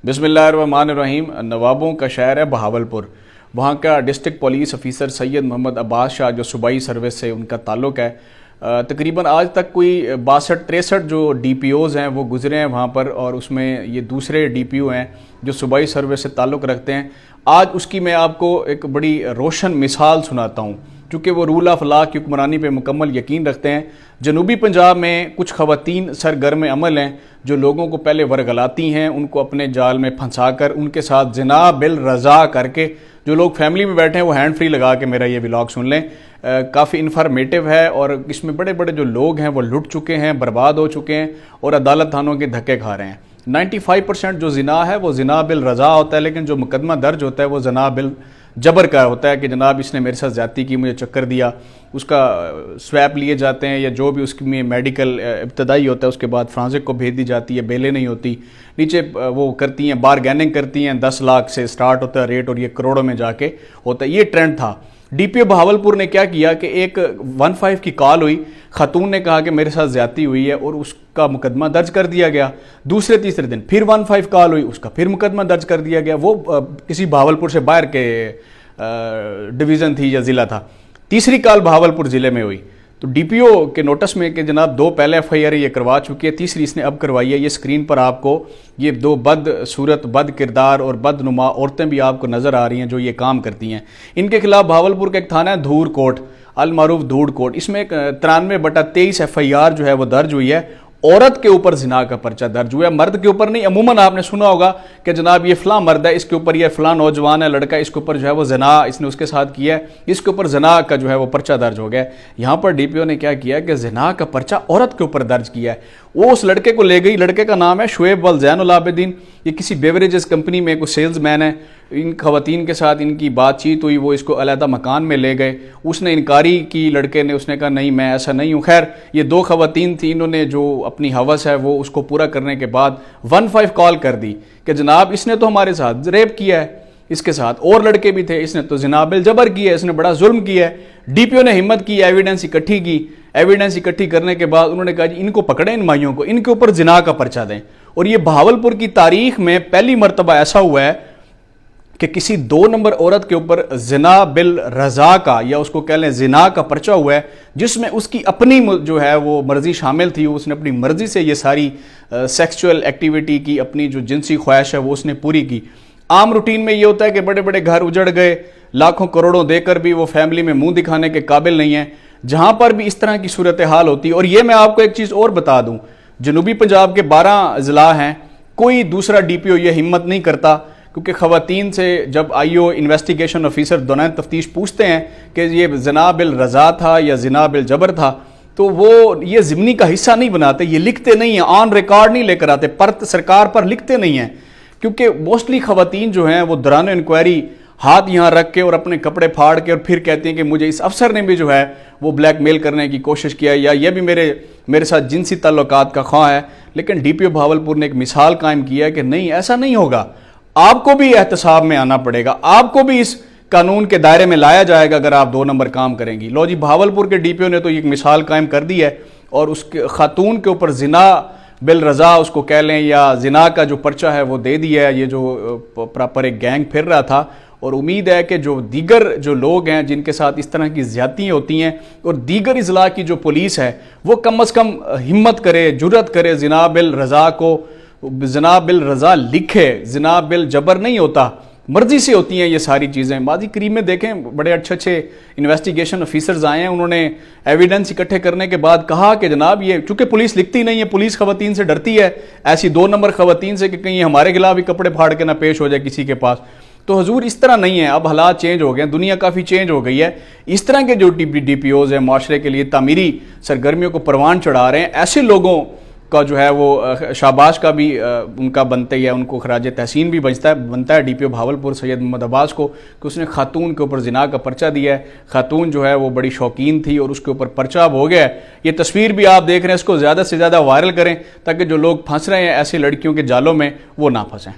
बिस्मिल्लाहिर्रहमानिर्रहीम। नवाबों का शहर है बहावलपुर। वहाँ का district police officer Syed Mohammad Abbas Shah जो सूबाई सर्विस से उनका ताल्लुक़ है, तकरीबन आज तक कोई 62-63 जो DPOs हैं वो गुज़रे हैं वहाँ पर, और उसमें ये दूसरे DPO हैं जो सूबाई सर्विस से ताल्लुक़ रखते हैं। आज उसकी मैं आपको एक बड़ी रोशन मिसाल सुनाता हूँ, चूँकि वो रूल ऑफ लॉ की हुक्मरानी पे मुकम्मल यकीन रखते हैं। जनूबी पंजाब में कुछ ख़वातीन सरगर्म अमल हैं जो लोगों को पहले वरगलाती हैं, उनको अपने जाल में फंसा कर उनके साथ ज़िना बिल रज़ा करके, जो लोग फैमिली में बैठे हैं वो हैंड फ्री लगा के मेरा ये व्लॉग सुन लें। काफ़ी इन्फॉर्मेटिव है और इसमें बड़े बड़े जो लोग हैं वो लुट चुके हैं, बर्बाद हो चुके हैं और अदालत थानों के धक्के खा रहे हैं। 95% जो ज़िना है वो ज़िना बिल रज़ा होता है, लेकिन जो मुकदमा दर्ज होता है वो ज़िना बिल जबर का होता है कि जनाब इसने मेरे साथ ज़्यादती की, मुझे चक्कर दिया। उसका स्वैप लिए जाते हैं या जो भी उसमें मेडिकल इब्तदाई होता है उसके बाद फ्रांसिक को भेज दी जाती है, बेलें नहीं होती। नीचे वो करती हैं, बारगेनिंग करती हैं, 10 लाख से स्टार्ट होता है रेट और ये करोड़ों में जाके होता है। ये ट्रेंड था। DPO बहावलपुर ने क्या किया कि एक 15 की कॉल हुई, खातून ने कहा कि मेरे साथ ज़्यादती हुई है और उसका मुकदमा दर्ज कर दिया गया। दूसरे तीसरे दिन फिर 15 कॉल हुई, उसका फिर मुकदमा दर्ज कर दिया गया। वो किसी बहावलपुर से बाहर के डिवीज़न थी या ज़िला था। तीसरी कॉल बहावलपुर ज़िले में हुई तो DPO के नोटिस में कि जनाब 2 पहले FIR ये करवा चुकी है, तीसरी इसने अब करवाई है। ये स्क्रीन पर आपको ये 2 बदसूरत, बद किरदार और बदनुमा औरतें भी आपको नज़र आ रही हैं जो ये काम करती हैं। इनके खिलाफ बहावलपुर का एक थाना है धूड़ कोट, अल मारूफ धूड़ कोट, इसमें एक 93/23 FIR जो है वो दर्ज हुई है। औरत के ऊपर ज़िना का पर्चा दर्ज हुआ है, मर्द के ऊपर नहीं। अमूमन आपने सुना होगा कि जनाब ये फ़लाँ मर्द है, इसके ऊपर ये फ़लाँ नौजवान है, लड़का, इसके ऊपर जो है वो ज़िना इसने उसके साथ किया है, इसके ऊपर ज़िना का जो है वो पर्चा दर्ज हो गया। यहाँ पर DPO ने क्या किया कि ज़िना का पर्चा औरत के ऊपर दर्ज किया है। वो उस लड़के को ले गई, लड़के का नाम है शुएब वल ज़ैनुल आबिदीन। ये किसी बेवरेजेस कंपनी में कोई सेल्समैन है। इन खवातीन के साथ इनकी बातचीत हुई, वो इसको अलहदा मकान में ले गए। उसने इनकारी की लड़के ने, उसने कहा नहीं मैं ऐसा नहीं हूँ। खैर ये 2 खवातीन थी, इन्होंने जो अपनी हवस है वो उसको पूरा करने के बाद 15 कॉल कर दी कि जनाब इसने तो हमारे साथ रेप किया है, इसके साथ और लड़के भी थे, इसने तो ज़िना बिल जबर किया है, इसने बड़ा जुल्म किया है। DPO ने हिम्मत की, एविडेंस इकट्ठी की। एविडेंस इकट्ठी करने के बाद उन्होंने कहा जी इनको पकड़ें, इन माइयों को, इनके ऊपर ज़िना का पर्चा दें। और ये बहावलपुर की तारीख में पहली मरतबा ऐसा हुआ है कि किसी 2 नंबर औरत के ऊपर ज़िना बिल रज़ा का, या उसको कह लें ज़िना का पर्चा हुआ है, जिसमें उसकी अपनी जो है वो मर्ज़ी शामिल थी। उसने अपनी मर्ज़ी से ये सारी सेक्सुअल एक्टिविटी की, अपनी जो जिनसी ख्वाहिश है वो उसने पूरी की। आम रूटीन में ये होता है कि बड़े बड़े घर उजड़ गए, लाखों करोड़ों देकर भी वो फैमिली में मुंह दिखाने के काबिल नहीं है। जहाँ पर भी इस तरह की सूरत हाल होती है, और ये मैं आपको एक चीज़ और बता दूँ, जनूबी पंजाब के 12 ज़िला हैं, कोई दूसरा DPO ये हिम्मत नहीं करता, क्योंकि ख़वातीन से जब IO इन्वेस्टिगेशन ऑफिसर दौरान तफ्तीश पूछते हैं कि ये ज़िना बिल रज़ा था या ज़िना बिल जबर था, तो वो ये ज़िमनी का हिस्सा नहीं बनाते, ये लिखते नहीं हैं, ऑन रिकॉर्ड नहीं लेकर आते, परत सरकार पर लिखते नहीं हैं। क्योंकि मोस्टली ख़वातीन जो हैं वो दौरान इंक्वायरी हाथ यहाँ रख के और अपने कपड़े फाड़ के और फिर कहती हैं कि मुझे इस अफसर ने भी जो है वो ब्लैकमेल करने की कोशिश किया, या ये भी मेरे साथ जिनसी ताल्लुकात का ख्वाह है। लेकिन DPO बहावलपुर ने एक मिसाल कायम किया कि नहीं, ऐसा नहीं होगा, आपको भी एहतसाब में आना पड़ेगा, आपको भी इस कानून के दायरे में लाया जाएगा अगर आप 2 नंबर काम करेंगी। लो जी, बहावलपुर के DPO ने तो एक मिसाल कायम कर दी है और उसके खातून के ऊपर ज़िना बिल रज़ा उसको कह लें या ज़िना का जो पर्चा है वो दे दिया है। ये जो प्रॉपर एक गैंग फिर रहा था, और उम्मीद है कि जो दीगर जो लोग हैं जिनके साथ इस तरह की ज़्यादतियाँ होती हैं और दीगर अज़ला की जो पुलिस है वो कम अज़ कम हिम्मत करे, जुर्रत करे, ज़िना बिल रज़ा को ज़िना बिल रज़ा लिखे। ज़िना बिल जबर नहीं होता, मर्जी से होती हैं ये सारी चीज़ें। माजी करीब में देखें बड़े अच्छे इन्वेस्टिगेशन ऑफिसर्स आए हैं, उन्होंने एविडेंस इकट्ठे करने के बाद कहा कि जनाब ये चूँकि पुलिस लिखती नहीं है, पुलिस ख़वातीन से डरती है, ऐसी 2 नंबर ख़वातीन से कि कहीं हमारे खिलाफ भी कपड़े फाड़ के ना पेश हो जाए किसी के पास। तो हुजूर इस तरह नहीं है, अब हालात चेंज हो गए, दुनिया काफ़ी चेंज हो गई है। इस तरह के जो DPOs हैं माशरे के लिए तामीरी सरगर्मियों को परवान चढ़ा रहे हैं, ऐसे लोगों का जो है वो शाबाश का भी उनका बनता ही है, उनको खराज तहसीन भी बनता है DPO बहावलपुर सैयद मोहम्मद अब्बास को, कि उसने खातून के ऊपर ज़िना का पर्चा दिया है। खातून जो है वो बड़ी शौकीन थी और उसके ऊपर पर्चा हो गया है। ये तस्वीर भी आप देख रहे हैं, इसको ज़्यादा से ज़्यादा वायरल करें ताकि जो लोग फंस रहे हैं ऐसी लड़कियों के जालों में वो ना फंसें।